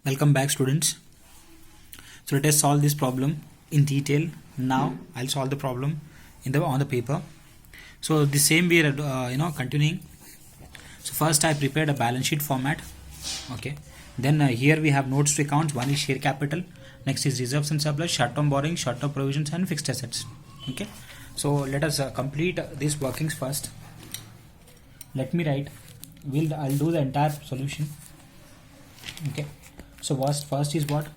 Welcome back, students. So let us solve this problem in detail. Now I'll solve the problem on the paper. So the same we are continuing. So first I prepared a balance sheet format. Okay. Then here we have notes to accounts. One is share capital. Next is reserves and surplus, short-term borrowing, short-term provisions, and fixed assets. Okay. So let us complete these workings first. Let me write. I'll do the entire solution. Okay. So first is what?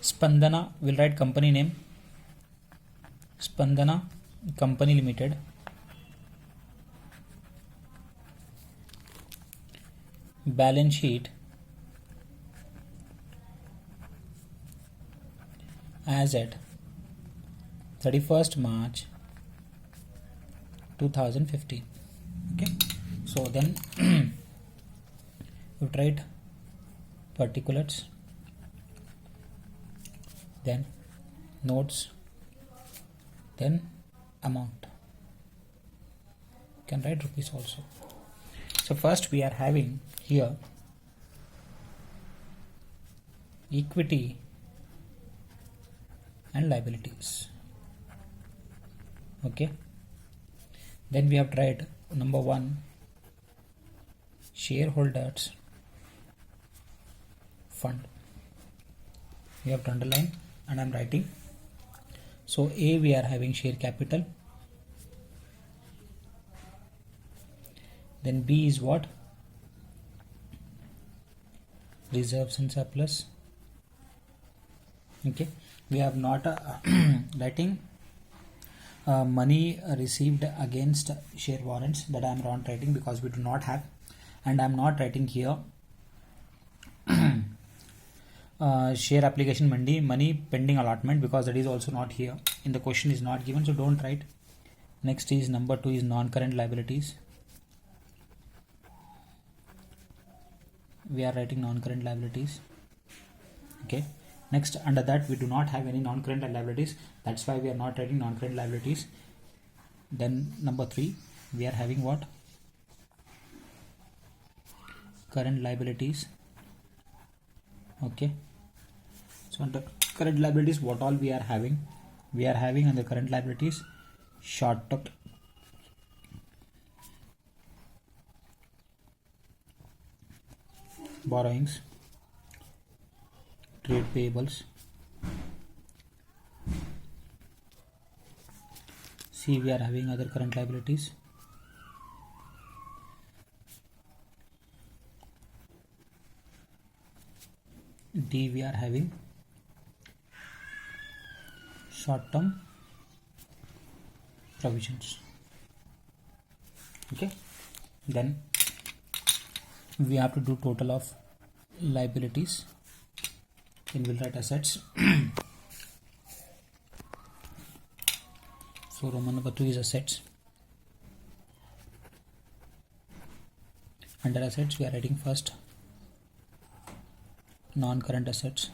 Spandana, will write company name. Spandana Company Limited. Balance sheet as at 31st March 2015. Okay. So then you write particulars, then notes, then amount. You can write rupees also. So first we are having here equity and liabilities. Okay. Then we have to write number 1, shareholders fund. We have to underline, and I am writing. So A, we are having share capital. Then B is what? Reserves and surplus. Okay. We have not writing money received against share warrants, that I am not writing because we do not have, and I am not writing here share application money pending allotment, because that is also not here in the question, is not given, so don't write. Next is number 2 is non-current liabilities. We are writing non-current liabilities. Okay. Next, under that we do not have any non-current liabilities, that's why we are not writing non-current liabilities. Then number 3 we are having what? Current liabilities. Okay. So under current liabilities, what all we are having? We are having under current liabilities short-term borrowings, trade payables. C, we are having other current liabilities. D, we are having short-term provisions. Okay. Then we have to do total of liabilities. Then we'll write assets. So Roman number 2 is assets. Under assets we are writing first non-current assets.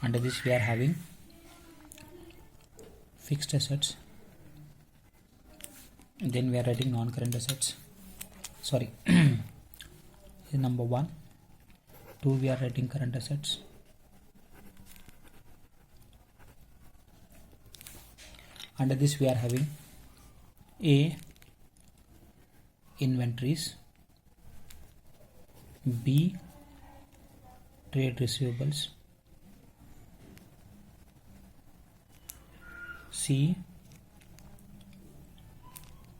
Under this we are having fixed assets. Then we are writing non-current assets. Sorry. Number 1. 2 we are writing current assets. Under this we are having A, inventories, B, trade receivables, C,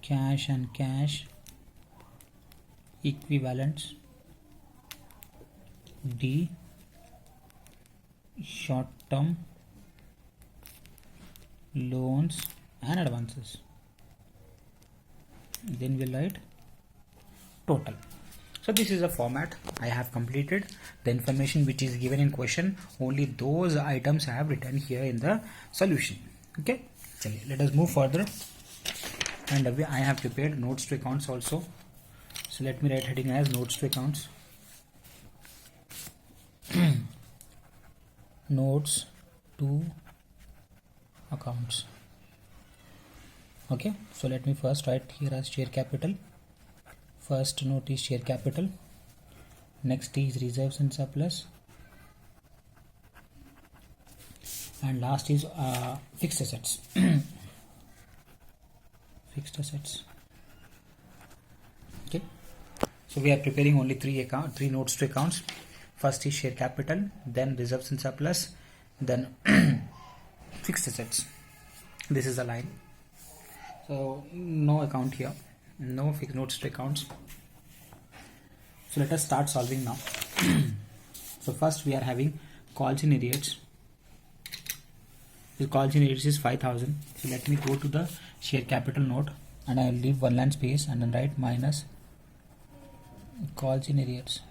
cash and cash equivalents, D, short-term loans and advances. Then we'll write total. So this is a format I have completed. The information which is given in question, only those items I have written here in the solution. Okay. Let us move further. And I have prepared notes to accounts also. So let me write heading as notes to accounts. Notes to accounts. Okay, so let me first write here as share capital. First note is share capital, next is reserves and surplus, and last is fixed assets. Fixed assets. Okay, so we are preparing only three notes to accounts. First is share capital, then reserves and surplus, then fixed assets. This is a line. So no account here, no fixed notes to accounts. So let us start solving now. So first we are having calls in arrears. The calls in arrears is 5,000. So let me go to the share capital note and I will leave one line space and then write minus calls in arrears.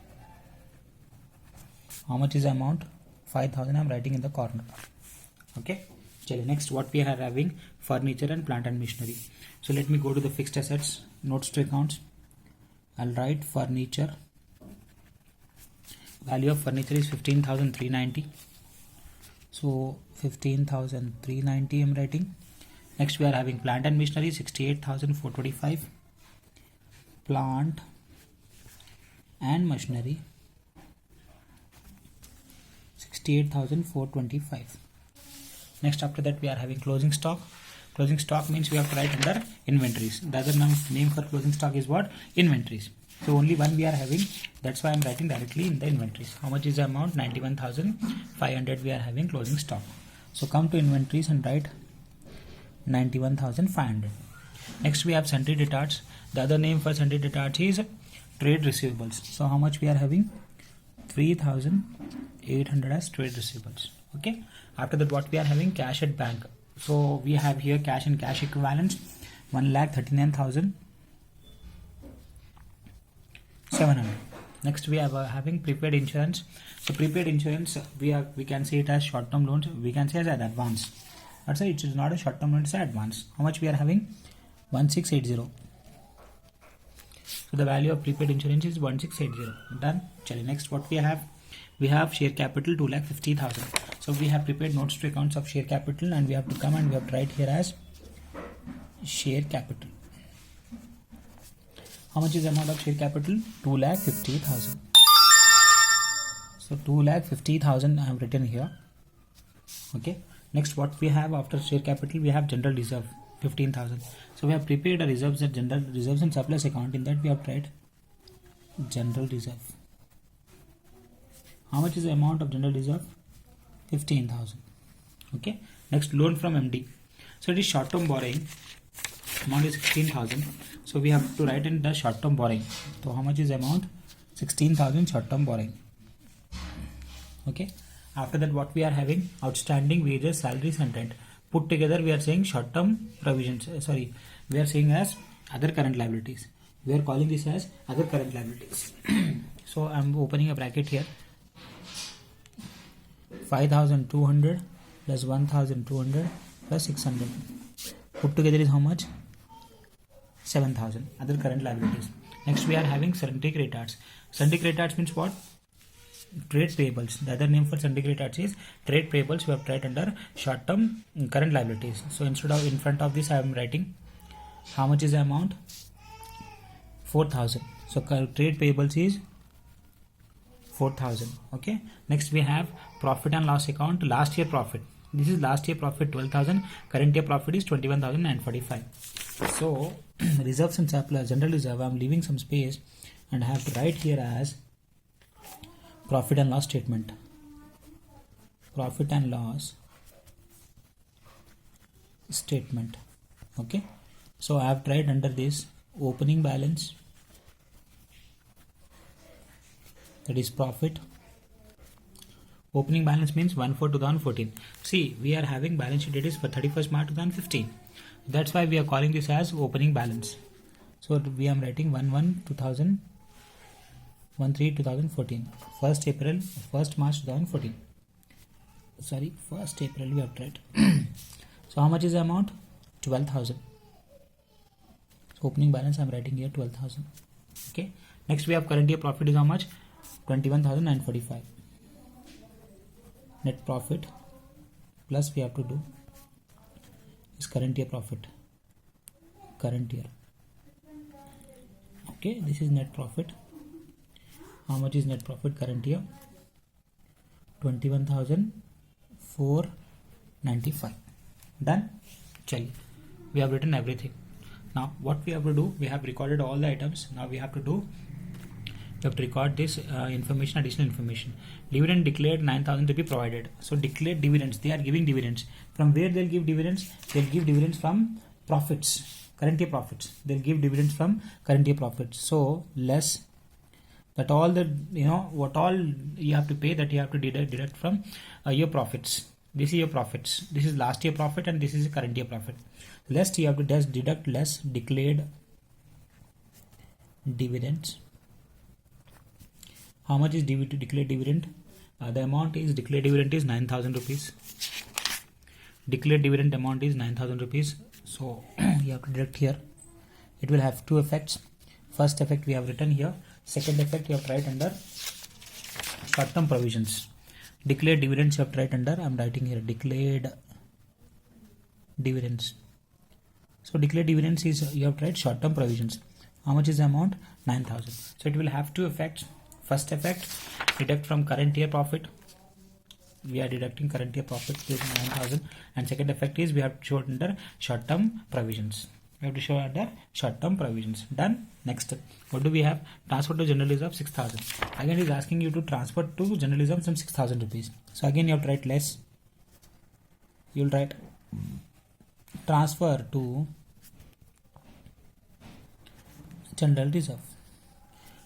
How much is the amount? 5,000 I am writing in the corner. Okay. Next what we are having, furniture and plant and machinery. So let me go to the fixed assets, notes to accounts. I'll write furniture. Value of furniture is 15,390. So 15,390 I am writing. Next we are having plant and machinery 68,425. Plant and machinery 68,425. Next after that we are having closing stock. Closing stock means we have to write under inventories. The other name for closing stock is what? Inventories. So only one we are having, that's why I am writing directly in the inventories. How much is the amount? 91,500 we are having closing stock. So come to inventories and write 91,500. Next we have sundry debtors. The other name for sundry debtors is trade receivables. So how much we are having? 3,800 as trade receivables. Okay. After that what we are having? Cash at bank. So we have here cash and cash equivalents 1,39,700. Next we are having prepaid insurance. So prepaid insurance we can say it as short term loans. We can say as an advance. That's why it is not a short term loan, it's an advance. How much we are having? 1680. So the value of prepaid insurance is 1680. Done. Next what we have? We have share capital 2,50,000. So we have prepared notes to accounts of share capital and we have to come and we have to write here as share capital. How much is the amount of share capital? 2,50,000. So 2,50,000 I have written here. Okay. Next what we have after share capital? We have general reserve 15,000. So we have prepared a reserves and general reserves and surplus account. In that we have to write general reserve. How much is the amount of general reserve? 15,000. Okay. Next loan from MD. So it is short term borrowing. Amount is 16,000. So we have to write in the short term borrowing. So how much is the amount? 16,000 short term borrowing. Okay. After that what we are having? Outstanding wages, salaries and rent. Put together we are saying short term provisions. We are saying as other current liabilities. We are calling this as other current liabilities. So I am opening a bracket here. 5,200 plus 1,200 plus 600. Put together is how much? 7,000. Other current liabilities. Next we are having sundry creditors. Sundry creditors means what? Trade payables. The other name for sundry creditors is trade payables. We have tried under short term current liabilities. So instead of in front of this I am writing how much is the amount? 4,000. So trade payables is 4,000. Okay. Next we have profit and loss account. Last year profit. This is last year profit 12,000. Current year profit is 21,945. So reserves and surplus, general reserve, I am leaving some space and I have to write here as profit and loss statement. Profit and loss statement. Okay. So I have tried under this opening balance, that is profit. Opening balance means 1/4/2014. See, we are having balance sheet date is for 31st March 2015. That's why we are calling this as opening balance. So we are writing 1/3/2014. 1st March 2014. Sorry, 1st April we have tried. So how much is the amount? 12,000. So opening balance I am writing here 12,000. Okay. Next we have current year profit is how much? 21,945. Net profit plus we have to do is current year profit. current year. Okay, this is net profit. How much is net profit current year? 21,495. Done. Chali. We have written everything. Now what we have to do, we have recorded all the items. Now we have to record this information, additional information. Dividend declared 9,000 to be provided. So declared dividends, they are giving dividends. From where they'll give dividends? They'll give dividends from profits, current year profits. They'll give dividends from current year profits. So less that all the, what all you have to pay, that you have to deduct from your profits. This is your profits. This is last year profit and this is current year profit. Less you have to just deduct less declared dividends. How much is declared dividend? The amount is declared dividend is 9,000 rupees. Declared dividend amount is 9,000 rupees. So you have to deduct here. It will have two effects. First effect we have written here. Second effect you have to write under short-term provisions. Declared dividends you have to write under. I am writing here declared dividends. So declared dividends is you have to write short-term provisions. How much is the amount? 9,000. So it will have two effects. First effect, deduct from current year profit. We are deducting current year profit is 9,000. And second effect is we have to show it under short-term provisions. We have to show under short-term provisions. Done. Next, what do we have? Transfer to general reserve 6,000. Again, he is asking you to transfer to general reserve some 6,000 rupees. So again, you have to write less. You will write transfer to general reserve.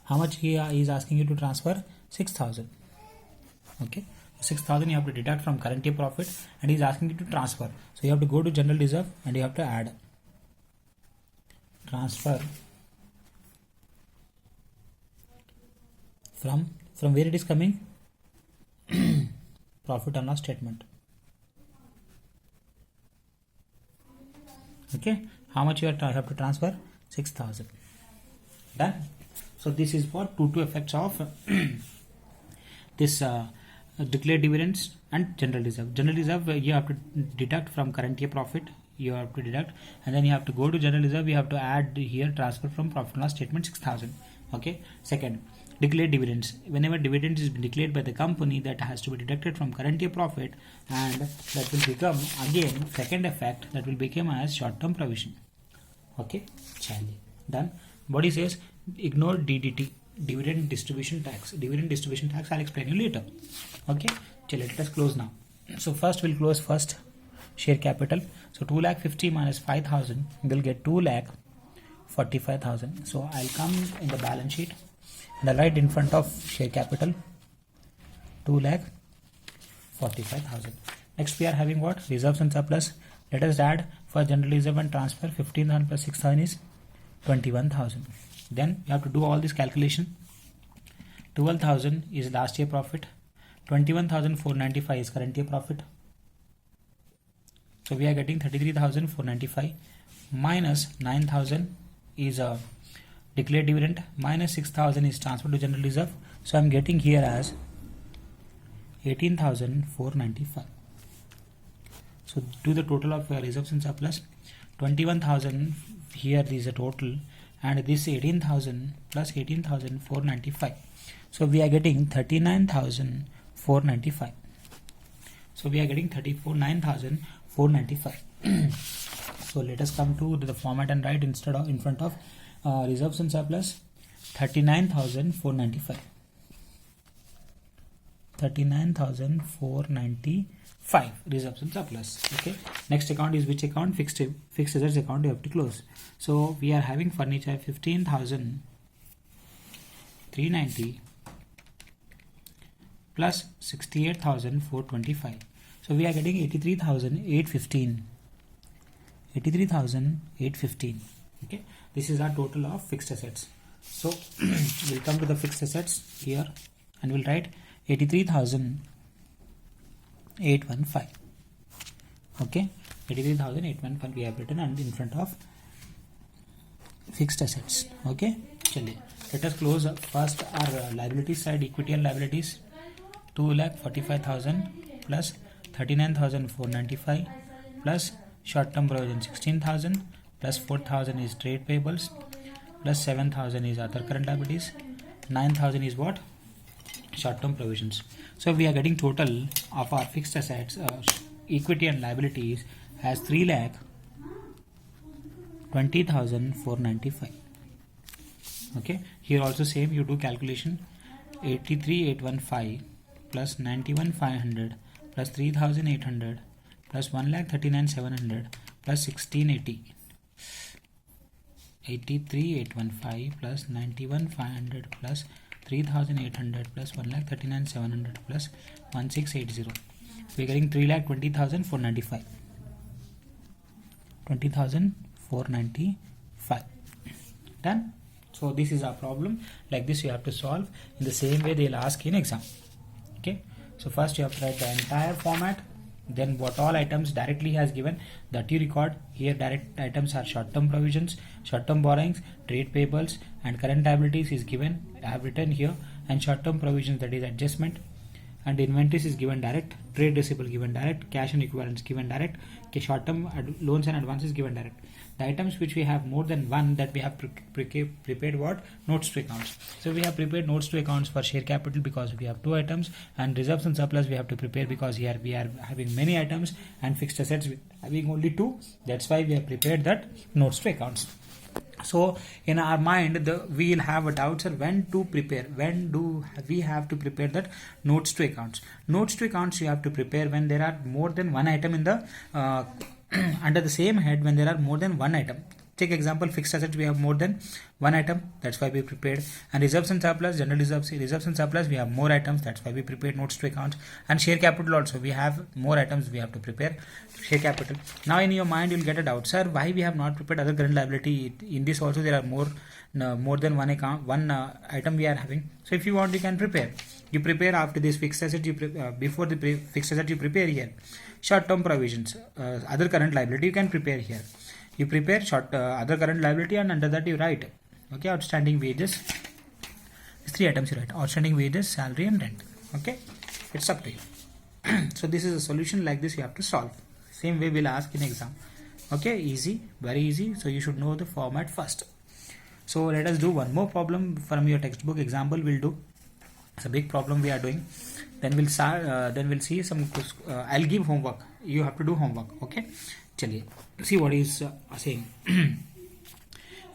How much he is asking you to transfer? 6,000. Okay, 6,000 you have to deduct from current year profit, and he is asking you to transfer. So you have to go to general reserve and you have to add transfer from where it is coming? Profit and loss statement. Okay, how much you have to transfer? 6,000. Done. So this is for two effects of this declared dividends and general reserve. General reserve you have to deduct from current year profit. You have to deduct, and then you have to go to general reserve. You have to add here transfer from profit and loss statement 6,000. Okay. Second, declared dividends. Whenever dividend is declared by the company, that has to be deducted from current year profit, and that will become again second effect, that will become as short-term provision. Okay. Chali. Done. Body says ignore DDT, dividend distribution tax. Dividend distribution tax I'll explain you later. Okay. Chali, let us close now. So first we'll close first share capital. So 2,50,000 minus 5,000 will get 2,45,000. So I'll come in the balance sheet and I'll write in front of share capital 2,45,000. Next we are having what? Reserves and surplus. Let us add for general reserve and transfer. 15,000 plus 6,000 is 21,000. Then you have to do all this calculation. 12,000 is last year profit. 21,495 is current year profit. So we are getting 33,495 minus 9,000 is a declared dividend, minus 6,000 is transferred to general reserve. So I am getting here as 18,495. So do the total of reserves and surplus. 21,000 here is a total, and this 18,000 plus 18,495. So we are getting 39,495. So we are getting 9,495. So let us come to the format and write in front of reserves and surplus 39,495. 39,495 reserves and surplus. Okay. Next account is which account? Fixed assets account you have to close. So we are having furniture 15,390 plus 68,425. So we are getting 83,815. 83,815. Okay. This is our total of fixed assets. So we'll come to the fixed assets here and we'll write 83,815. Okay. 83,815 we have written and in front of fixed assets. Okay. Let us close first our liabilities side, equity and liabilities. 2,45,000 plus 39,495 plus short-term provision 16,000 plus 4,000 is trade payables, plus 7,000 is other current liabilities, 9,000 is what? Short-term provisions. So we are getting total of our fixed assets, equity and liabilities as 3,20,495. Okay, here also same, you do calculation. 83,815 plus 91,500 plus 3,800 plus 1,39,700 plus 1,680. 83,815 plus 91,500 plus 3,800 plus 1,39,700 plus 1,680. We are getting 3,20,495. 20,495. Done. So this is our problem. Like this you have to solve in the same way they'll ask in exam. Okay. So first you have to write the entire format. Then what all items directly has given, that you record. Here direct items are short-term provisions, short-term borrowings, trade payables and current liabilities is given. I have written here, and short-term provisions, that is adjustment, and inventories is given direct, trade receivable given direct, cash and equivalents given direct, short-term loans and advances given direct. The items which we have more than one, that we have prepared what? Notes to accounts. So we have prepared notes to accounts for share capital because we have two items, and reserves and surplus we have to prepare because here we are having many items, and fixed assets having only two. That's why we have prepared that notes to accounts. So in our mind, we will have a doubt, sir, when to prepare, when do we have to prepare that notes to accounts. Notes to accounts you have to prepare when there are more than one item in the under the same head, when there are more than one item. Take example, fixed assets, we have more than one item, that's why we prepared. And reserves and surplus, general reserves and surplus, we have more items, that's why we prepared notes to accounts. And share capital also, we have more items, we have to prepare share capital. Now in your mind you'll get a doubt, sir, why we have not prepared other current liability? In this also there are more than one account, item we are having. So if you want, you can prepare. You prepare after this fixed asset, before the fixed asset you prepare here short-term provisions, other current liability you can prepare here. You prepare other current liability, and under that you write, okay, outstanding wages. These three items you write: outstanding wages, salary and rent. Okay, it's up to you. So this is a solution. Like this you have to solve. Same way we'll ask in exam. Okay, easy, very easy. So you should know the format first. So let us do one more problem from your textbook example. We'll do. It's a big problem we are doing. Then we'll start. Then we'll see some. I'll give homework. You have to do homework. Okay. Chaliye. See what is saying.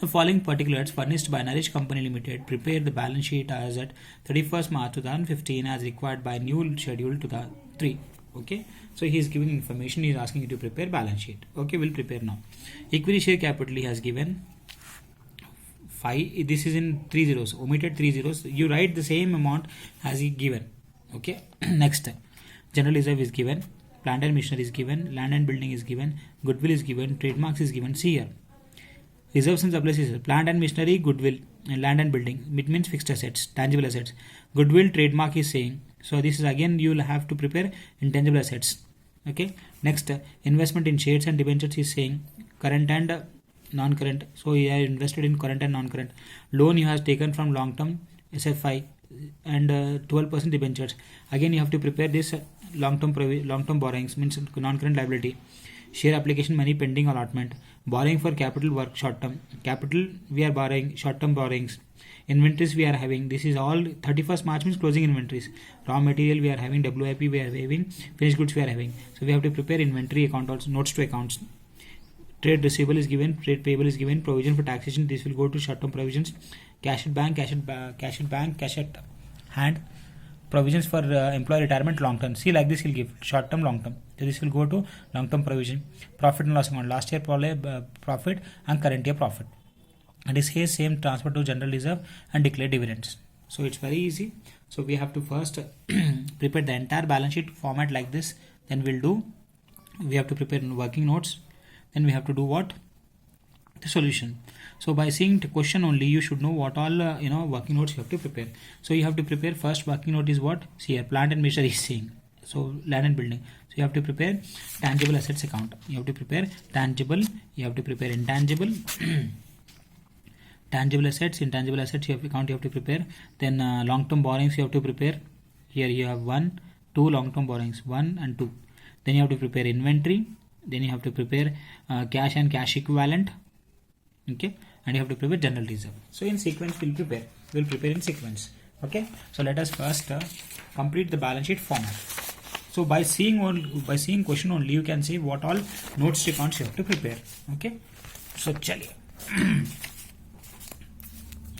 The following particulars furnished by Nourish Company Limited prepared the balance sheet as at 31st March 2015 as required by new schedule 2003. Okay. So he is giving information. He is asking you to prepare balance sheet. Okay. We'll prepare now. Equity share capital he has given 5. This is in 3 zeros. Omitted 3 zeros. You write the same amount as he given. Okay. Next, general reserve is given, plant and machinery is given, land and building is given, goodwill is given, trademarks is given. See here, reserves and surplus is plant and machinery, goodwill, and land and building. It means fixed assets, tangible assets. Goodwill, trademark is saying. So this is again you will have to prepare intangible assets. Okay. Next, investment in shares and debentures is saying current and non-current. So you have invested in current and non-current. Loan you have taken from long-term SFI and 12% debentures. Again you have to prepare this long-term borrowings, means non-current liability. Share application money pending allotment. Borrowing for capital work, short-term. Capital we are borrowing, short-term borrowings. Inventories we are having. This is all 31st March means closing inventories. Raw material we are having, WIP we are having, finished goods we are having. So we have to prepare inventory account also, notes to accounts. Trade receivable is given, trade payable is given, provision for taxation. This will go to short-term provisions. Cash at bank, cash at hand. Provisions for employee retirement, long-term. See, like this he'll give short-term, long-term. So this will go to long-term provision. Profit and loss account, last year profit and current year profit. And this case same transfer to general reserve and declare dividends. So it's very easy. So we have to first prepare the entire balance sheet format like this. Then we have to prepare working notes. Then we have to do what? The solution. So by seeing the question only, you should know what all working notes you have to prepare. So you have to prepare first working note is what? See here, plant and machinery is saying. So land and building. So you have to prepare tangible assets account. You have to prepare tangible. You have to prepare intangible. Tangible assets, intangible assets you have account. You have to prepare. Then long-term borrowings you have to prepare. Here you have 1, 2 long-term borrowings, 1 and 2. Then you have to prepare inventory. Then you have to prepare cash and cash equivalent. Okay, and you have to prepare general reserve. So in sequence we'll prepare in sequence. Okay, so let us first complete the balance sheet format. So by seeing question only, you can see what all notes accounts you have to prepare. Okay, so chaliye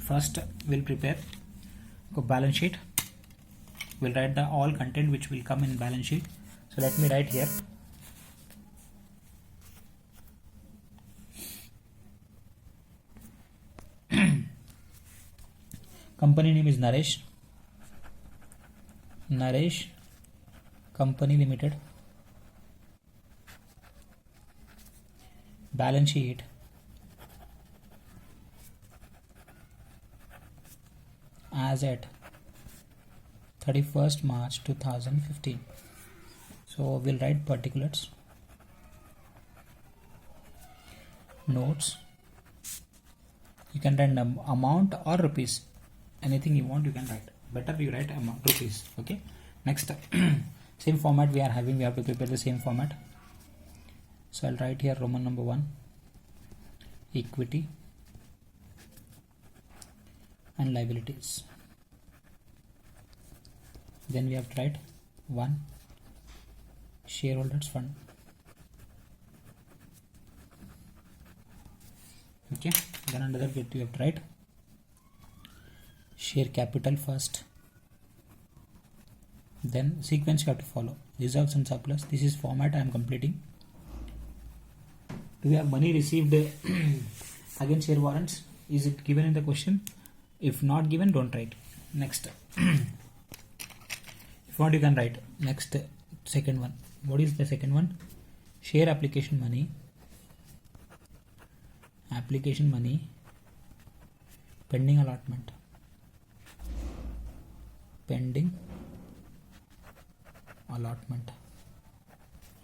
first we'll prepare balance sheet. We'll write the all content which will come in balance sheet. So let me write here. Company name is Naresh Company Limited. Balance sheet as at 31st March 2015. So we'll write particulars, notes. You can write amount or rupees, anything you want you can write. Better you write amount, rupees. Okay, next same format we are having, we have to prepare the same format. So I'll write here Roman number 1, equity and liabilities. Then we have to write 1, shareholders fund. Okay, then under that you have to write share capital first. Then sequence you have to follow, reserves and surplus. This is format I am completing. Do we have money received against share warrants? Is it given in the question? If not given, don't write. Next if you want you can write. Next second one, what is the second one? Share application money pending allotment.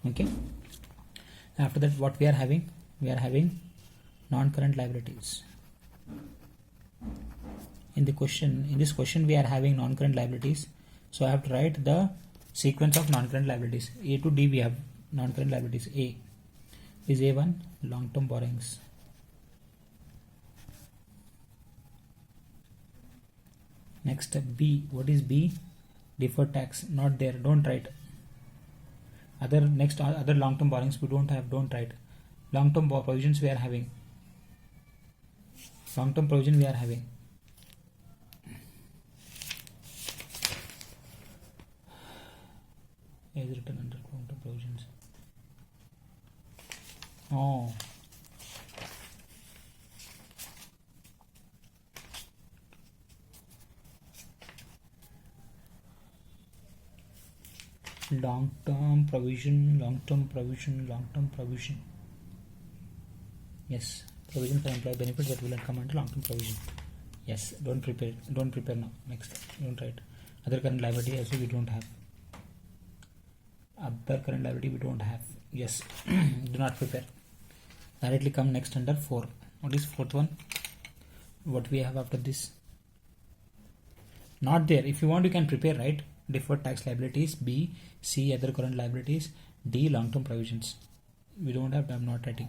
Okay, after that what we are having non-current liabilities. In this question we are having non-current liabilities, so I have to write the sequence of non-current liabilities. A to D we have non-current liabilities. A is A1, long-term borrowings. Next B, what is B? Deferred tax, not there, don't write. Other long-term borrowings we don't have, don't write. Long-term provisions we are having. Long-term provision we are having. Is written under long-term provisions. Oh. Long-term provision. Yes, provision for employee benefits that will come under long-term provision. Yes, don't prepare now. Next, don't write. Other current liability also we don't have. Yes, do not prepare. Directly come next under 4. What is fourth one? What we have after this? Not there. If you want you can prepare, right? Deferred tax liabilities. B, C, other current liabilities. D, long-term provisions. We don't have, I'm not writing.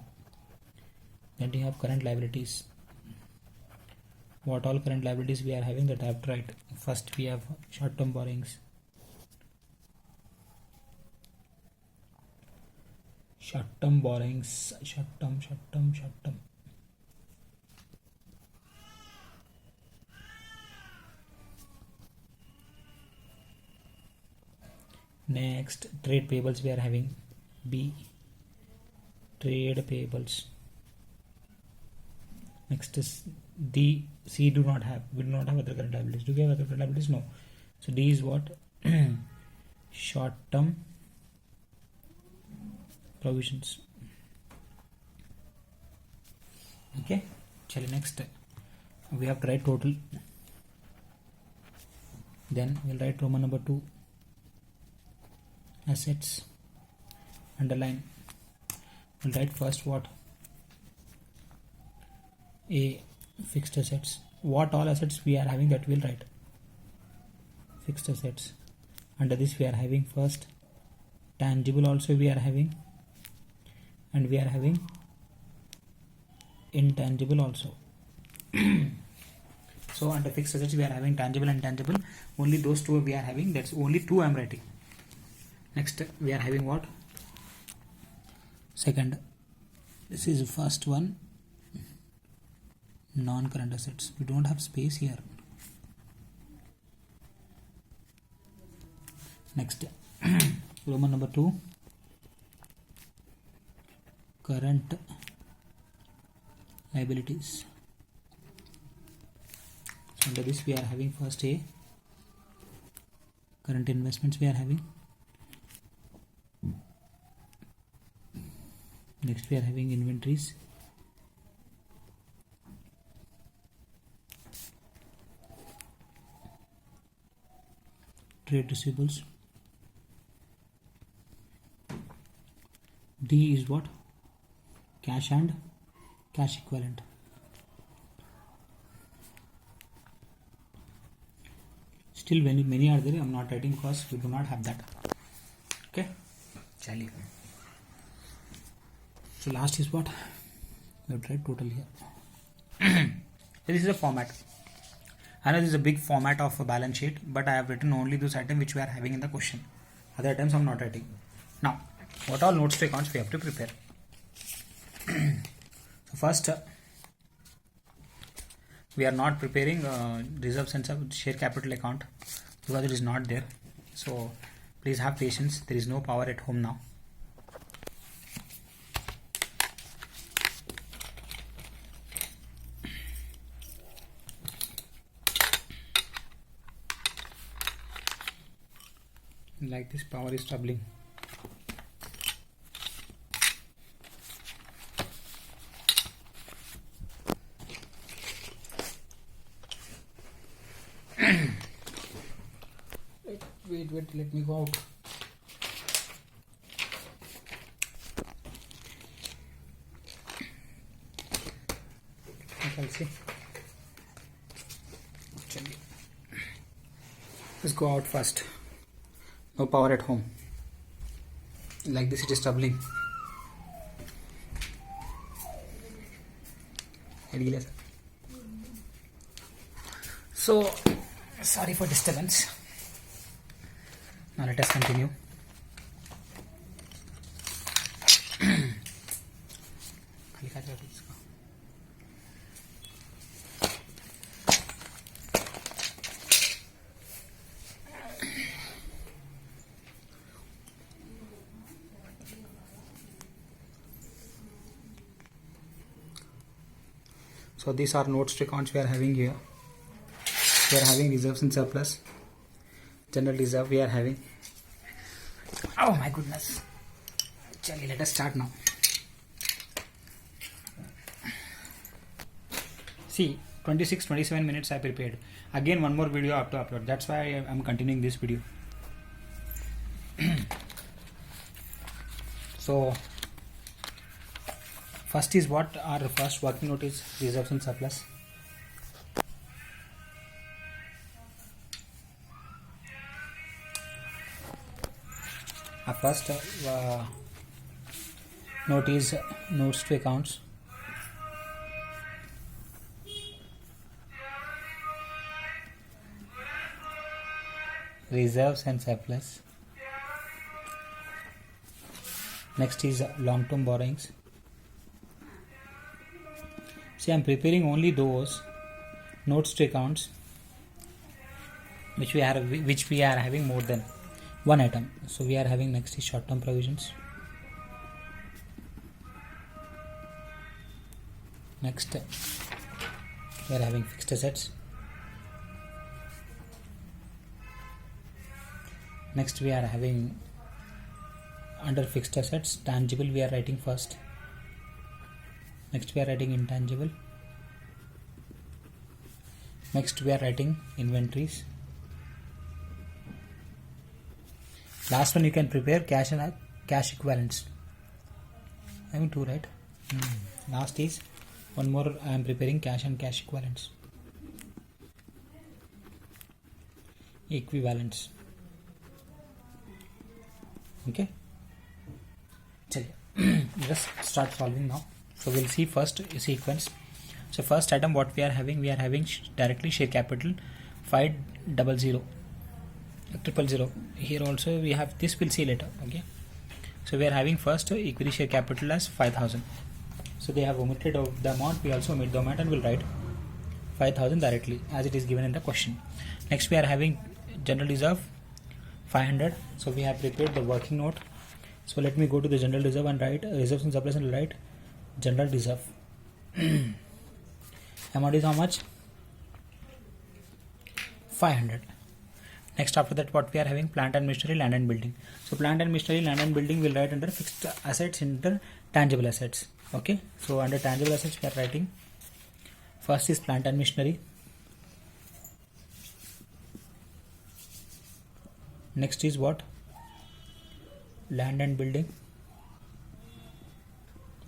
Then you have current liabilities. What all current liabilities we are having, that I have to write. First we have short-term borrowings. Short-term. Next, trade payables we are having. B, trade payables. Next is D, C, we do not have other current liabilities. Do we have other current liabilities? No. So D is what? Short-term provisions. Okay, next we have to write total. Then we'll write Roman number 2, assets, underline. We'll write first what? A, fixed assets. What all assets we are having, that we'll write. Fixed assets. Under this we are having first tangible also we are having, and we are having intangible also. So under fixed assets we are having tangible and intangible. Only those two we are having. That's only two I am writing. Next we are having what? Second. This is first one. Non-current assets. We don't have space here. Next. Roman number 2. Current liabilities. So under this we are having first A. Current investments we are having. Next we are having inventories. Trade receivables. D is what? Cash and cash equivalent. Still many are there. I am not writing because we do not have that. Okay, chali. So last is what? We have tried total here. This is a format. I know this is a big format of a balance sheet, but I have written only those items which we are having in the question. Other items I am not writing. Now, what all notes to accounts we have to prepare? So first, we are not preparing reserves and share capital account because it is not there. So please have patience. There is no power at home now. Like this, power is troubling. wait, let me go out. I'll see. Let's go out first. No power at home. Like this it is troubling. So sorry for disturbance. Now let us continue. So these are notes to accounts we are having here. We are having reserves and surplus. General reserve we are having. Oh my goodness. Chali, let us start now. See, 26-27 minutes I prepared. Again one more video I have to upload. That's why I am continuing this video. So first is what? Our first working note is reserves and surplus. Our first note is notes to accounts. Reserves and surplus. Next is long-term borrowings. See, I am preparing only those notes to accounts which we are having more than one item. So we are having next is short-term provisions. Next we are having fixed assets. Next we are having under fixed assets tangible we are writing first. Next we are writing intangible. Next we are writing inventories. Last one you can prepare cash and cash equivalents. I mean two, right? Last is one more. I am preparing cash and cash equivalents. Equivalents. Okay. Just start solving now. So we'll see first sequence. So first item what we are having directly share capital 500 000. Here also we have this, we'll see later. Okay, so we are having first equity share capital as 5,000. So they have omitted of the amount, we also omit the amount and we'll write 5,000 directly as it is given in the question. Next we are having general reserve 500. So we have prepared the working note. So let me go to the general reserve and write reserves and surplus and write general reserve. Amount is how much? 500. Next after that what we are having? Plant and machinery, land and building. So plant and machinery, land and building will write under fixed assets, under tangible assets. Okay, so under tangible assets we are writing first is plant and machinery, next is what? Land and building.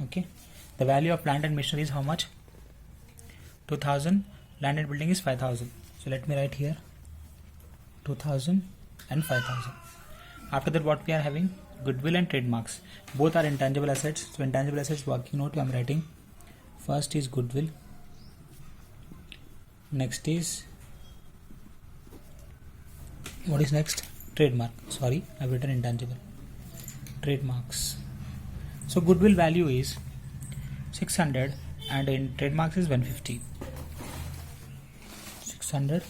Okay, the value of plant and machinery is how much? 2,000. Land and building is 5,000. So let me write here 2,000 and 5,000. After that what we are having? Goodwill and trademarks. Both are intangible assets. So intangible assets working note I am writing first is goodwill, next is what is next? Trademark. Sorry, I have written intangible. Trademarks. So goodwill value is 600 and in trademarks is 150. 600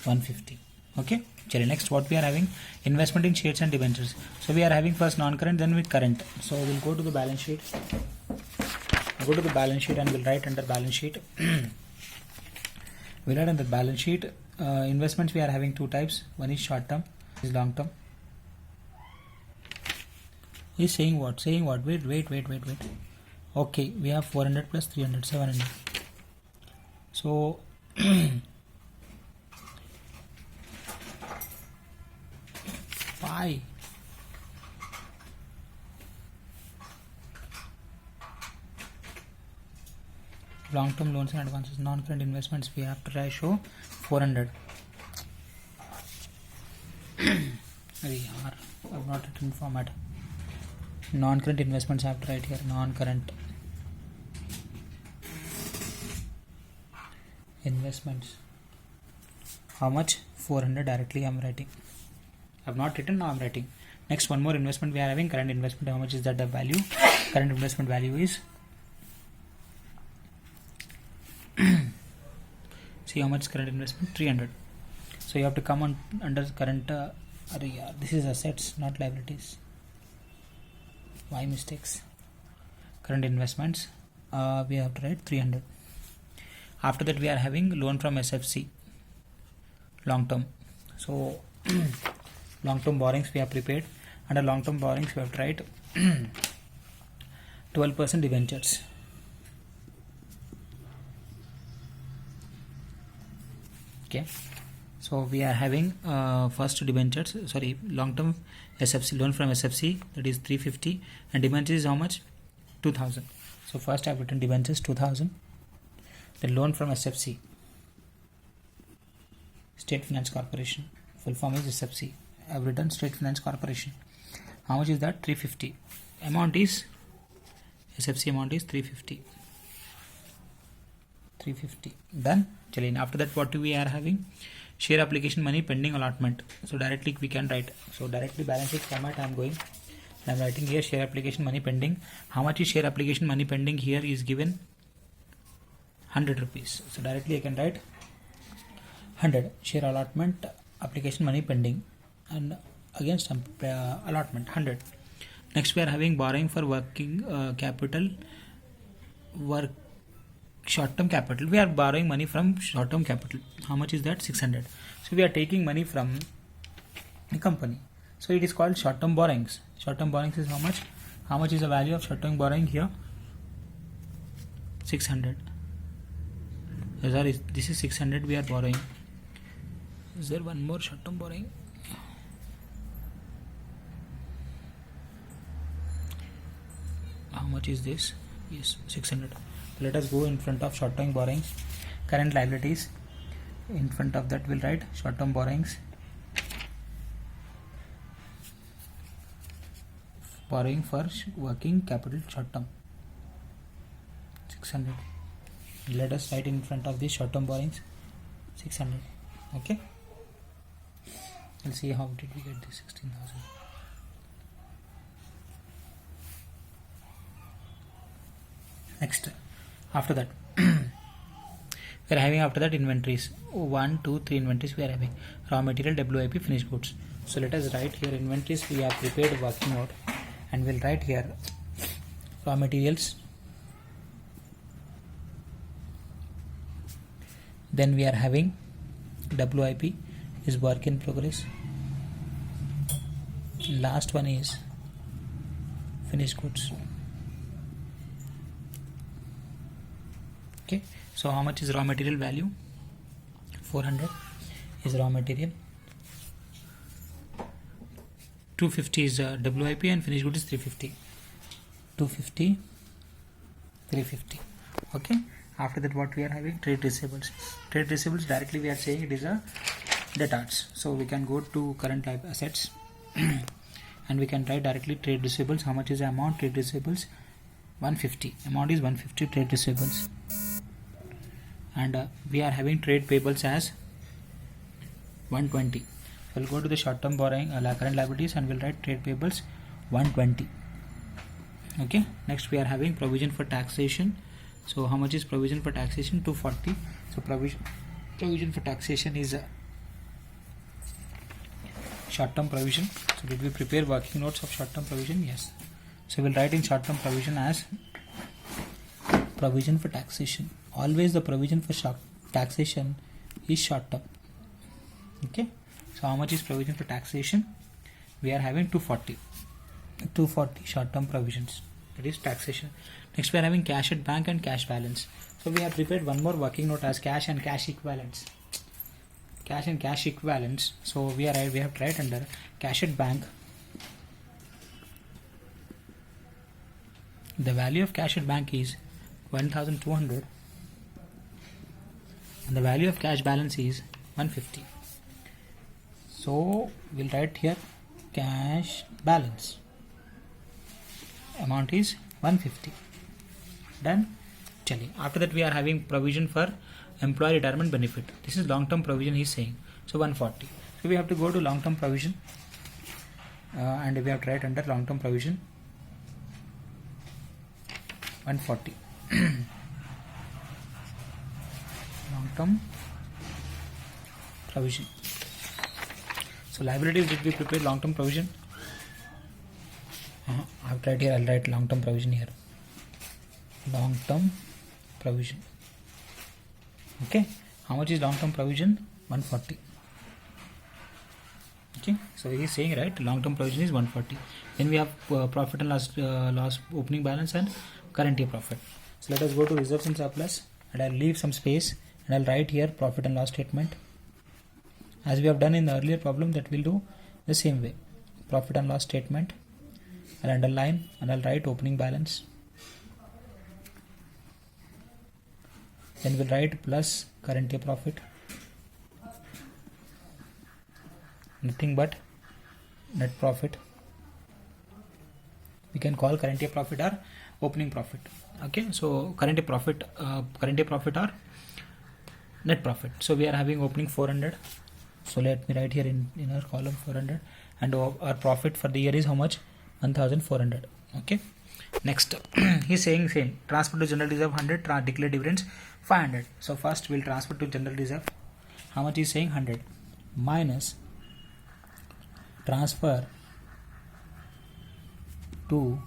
150. Okay, Chale, next what we are having? Investment in shares and debentures. So we are having first non-current, then with current. So we'll go to the balance sheet. Go to the balance sheet and we'll write under balance sheet. We'll write under balance sheet. Investments we are having two types. One is short term, is long term. He's saying what? Saying what? Wait. Okay, we have 400 plus 300, 700. So why? Long-term loans and advances, non-current investments we have to show 400. I've not written format. Non-current investments I have to write here. Non-current investments. How much? 400 directly I am writing. I have not written, now I am writing. Next one more investment we are having. Current investment, how much is that the value? Current investment value is see how much current investment? 300. So you have to come on under current. This is assets, not liabilities. Why mistakes? Current investments. We have to write 300. After that we are having loan from SFC. Long term. So long term borrowings we have prepared. Under long term borrowings we have to write 12% debentures. Okay, so we are having first debentures, sorry, long term SFC, loan from SFC, that is 350, and debentures is how much? 2,000. So first I have written debentures 2,000, then loan from SFC, State Finance Corporation, full form is SFC. I have written State Finance Corporation. How much is that? 350. Amount is SFC amount is 350. Done. After that what we are having? Share application money pending allotment. So directly we can write. So directly balance sheet format I am going. I am writing here share application money pending. How much is share application money pending? Here is given 100 rupees. So directly I can write 100 share allotment application money pending and against allotment 100. Next we are having borrowing for working capital, short-term capital. We are borrowing money from short-term capital. How much is that? 600. So we are taking money from a company. So it is called short-term borrowings. Short-term borrowings is how much? How much is the value of short-term borrowing here? 600. Sorry, this is 600 we are borrowing. Is there one more short-term borrowing? How much is this? Yes, 600. Let us go in front of short-term borrowings, current liabilities. In front of that we'll write short-term borrowings, borrowing for working capital short-term. 600. Let us write in front of the short-term borrowings 600. Okay, we'll see how did we get this 16,000. Next, after that we are having after that inventories. 1 2 3 inventories we are having. Raw material, WIP, finished goods. So let us write here inventories. We have prepared working out, and we'll write here raw materials. Then we are having WIP is work in progress. Last one is finished goods. Okay, so how much is raw material value? 400 is raw material. 250 is WIP, and finished goods is 350. 250, 350. Okay. After that, what we are having? Trade receivables. Trade receivables, directly we are saying it is a debtors. So we can go to current life assets and we can write directly trade receivables. How much is the amount? Trade receivables 150. Amount is 150 trade receivables. And we are having trade payables as 120. So we'll go to the short-term borrowing, current liabilities, and we'll write trade payables 120. Okay. Next, we are having provision for taxation. So how much is provision for taxation? 240. So provision for taxation is a short-term provision. So did we prepare working notes of short-term provision? Yes. So we'll write in short-term provision as provision for taxation. Always the provision for taxation is short-term. Okay. So how much is provision for taxation? We are having 240. 240 short-term provisions. That is taxation. Next, we are having cash at bank and cash balance. So we have prepared one more working note as cash and cash equivalents. Cash and cash equivalents. So we have to write under cash at bank. The value of cash at bank is 1,200, and the value of cash balance is 150. So we'll write here cash balance. Amount is 150. Done. Chali. After that, we are having provision for employee retirement benefit. This is long-term provision he is saying. So 140. So we have to go to long-term provision, and we have to write under long-term provision 140. Long-term provision. So liabilities, did we prepare long-term provision? I have tried here. I'll write long-term provision here. Long-term provision. Okay. How much is long-term provision? 140. Okay. So he is saying, right, long-term provision is 140. Then we have profit and loss opening balance and current year profit. So let us go to reserves and surplus, and I'll leave some space and I'll write here profit and loss statement. As we have done in the earlier problem, that we'll do the same way. Profit and loss statement. I'll underline and I'll write opening balance. Then we'll write plus current year profit. Nothing but net profit. We can call current year profit or opening profit. Okay, so current year profit or net profit. So we are having opening 400. So let me write here in our column 400, and our profit for the year is how much? 1,400. Okay. Next, he's saying same. Transfer to general reserve 100. Declare dividends 500. So first we'll transfer to general reserve. How much is saying? 100 minus transfer to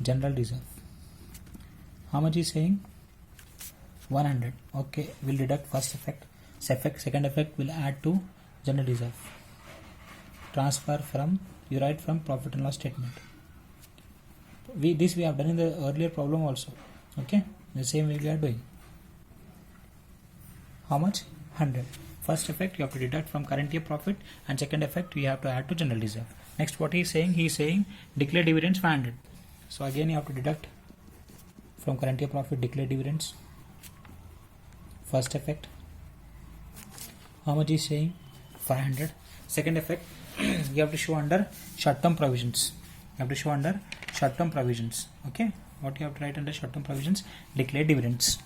general reserve. How much is saying? 100. Okay, we'll deduct first effect. Second effect will add to general reserve. Transfer from, you write from profit and loss statement. This we have done in the earlier problem also. Okay, the same way we are doing. How much? 100. First effect you have to deduct from current year profit, and second effect we have to add to general reserve. Next, what he is saying? He is saying declare dividends 500. So again you have to deduct from current year profit, declare dividends. First effect. How much is saying? 500. Second effect you have to show under short-term provisions. Okay, what you have to write under short-term provisions? Declared dividends.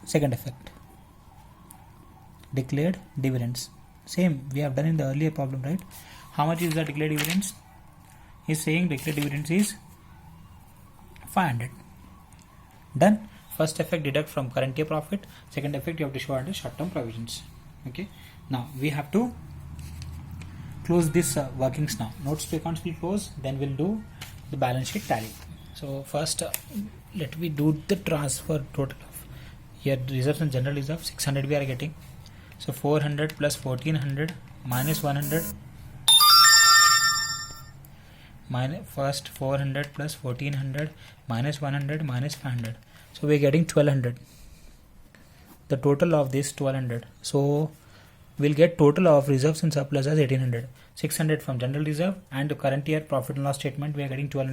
Second effect, declared dividends. Same we have done in the earlier problem, right? How much is the declared dividends? He's saying declared dividends is 500. Done. First effect, deduct from current year profit. Second effect, you have to show under short-term provisions. Okay. Now we have to close this workings now. Notes to accounts will close. Then we'll do the balance sheet tally. So first, let me do the transfer total of here reserves and general reserve. 600 we are getting. So 400 plus 1400 minus 100. First 400 plus 1400 minus 100 minus 500. So we are getting 1200. The total of this 1200. So we'll get total of reserves and surplus as 1800. 600 from general reserve and the current year profit and loss statement we are getting 1200.